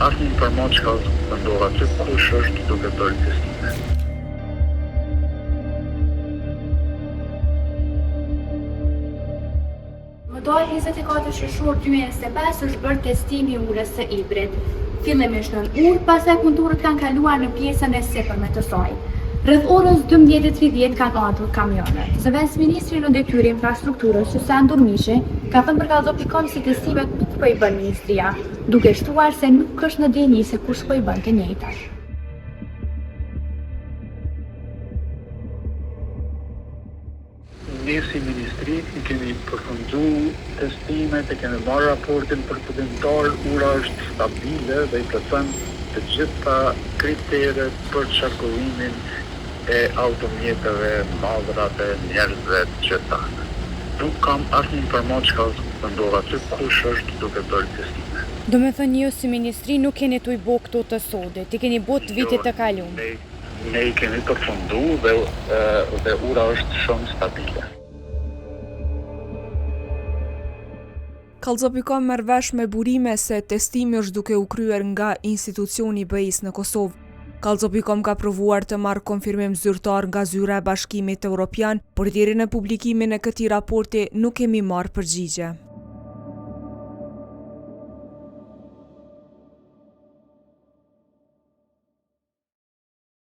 asnjë informacion që ka ndodhur aty kush është duke bërë testime. Më dojë 24 sheshor 2025 është bërë testimi i urës së Ibrit. Fillimisht në urë, pastaj punëtorët kanë kaluar në pjesën e sipërme të saj. Rreth orës 12:30 kanë ardhur kamionet. Zëvendësministri në detyrë infrastrukturës Susan Durmishi ka thënë për Kallxo.com se testimet nuk po i bën ministria, duke shtuar se nuk është në dieni se kush po i bën të njëjtat. Ne si ministri i kemi përfundu testimet, e kemi marrë raportin përfundimtar, ura është stabile dhe i plotson të gjitha kriteret për qarkullimin e automjeteve, madhrat e njerëzve të qytetarëve. Nuk kam asnjë informacion që ka ndodhur aty kush është duke bërë testime. Do me thënë ju si ministri nuk keni të i bo këto të sodet, i keni bo të vitit të kaluam. Ne i kemi përfundu dhe ura është shumë stabile. Kallxo.com merr vesh me burime se testimi është duke u kryer nga institucioni i BE-s në Kosovë. Kallxo.com ka provuar të marrë konfirmim zyrtar nga zyra e Bashkimit Evropian, por deri në publikimin e këtij raporti nuk kemi marrë përgjigje.